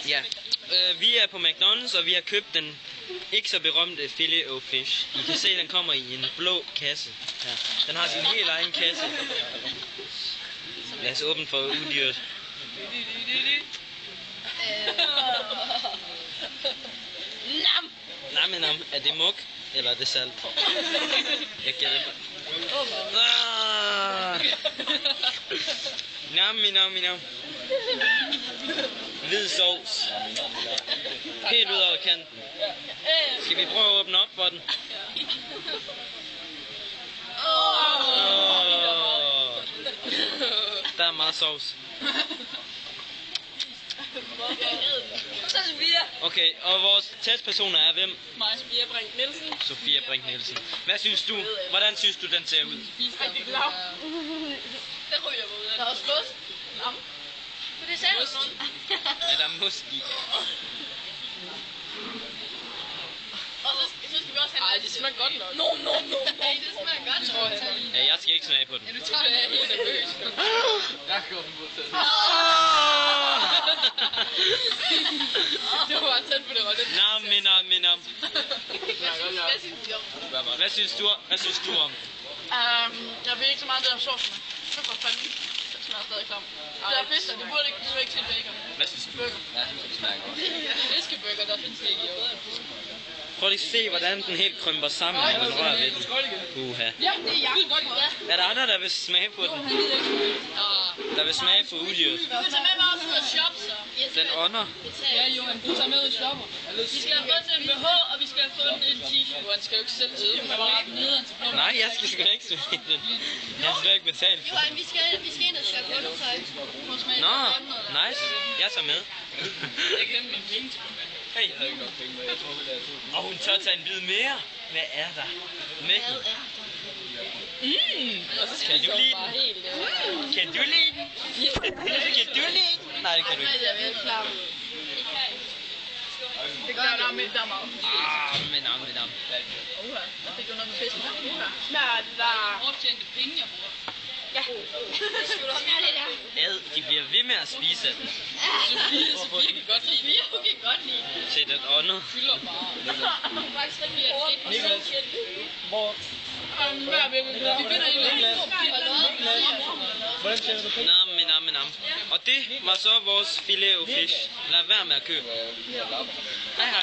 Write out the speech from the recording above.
Ja, vi er på McDonald's, og vi har købt den ikke så berømte Filet-O-Fish. I kan se, den kommer i en blå kasse. Ja. Den har sin helt egen kasse. Lad os åbne for udyret. Nam. Er det muk, eller er det salt? Jeg gætter. Nam. Hvid sovs. Helt ud over kanten. Skal vi prøve at åbne op for den? Der er meget sovs. Okay, og vores testpersoner er hvem? Mig, Sofia Brink Nielsen. Sofia Brink Nielsen. Hvad synes du? Hvordan synes du, den ser ud? Det ryger ud. Der er også must. Det ser ud sådan. Ja, der er must i. Og så skal vi også have. Ej, det smager godt nok. No. Nej, det smager godt nok. Ja, jeg skal ikke smage på den. Ja, du tager det. Jeg er helt nervøs. Det var bare tæt på det rolle. Nam. Hvad synes du om? Jeg ved ikke så meget, det der sovs med. Det var fandme. Det smager stadig klam. Det er fisk, det burde ikke til bacon. Hvad synes du? Burger. Jeg synes, det smager godt. Fiskeburger, der findes ikke i år. Prøv lige at se, hvordan den helt krymper sammen, når man rører ved den. Uha. Ja, det er jeg. Er der andre, der vil smage på den? Der vil smage på udyret? Du kan tage med mig også ud og shoppe, så. Den ånder. Ja, Johan, du tager med ud og shopper. Vi skal have fået en BH, og vi skal have fået en t-shirt. Han skal jo ikke selv sidde. Man var ret nederen til blå. Nej, jeg skal sgu ikke smage den. Jeg har slet ikke betalt for den. Johan, vi skal ind og shoppe undertøj. Nå, nice. Jeg tager med. Jeg glemte mine penge til. Hey. Og hun tør tage en bid mere. Hvad er der med den? Kan du lide den? Kan du lide den? Kan du lide den? Nej, det kan du ikke. Jeg er klar. Det gør der med dig meget. Men nam. Der fik du noget med fisken. Smager det der overtjente penge, jeg bruger. Ja. Smager det der. Ad, de bliver ved med at spise af den. Sofie kan godt lide det. Sofie kan godt lide det. Se, den ånder. Fylder bare. Faktisk rigtig hårdt. Hvor? De finder en Nam. Og det var så vores Filet-O-Fish. Lad være med at købe. Hej.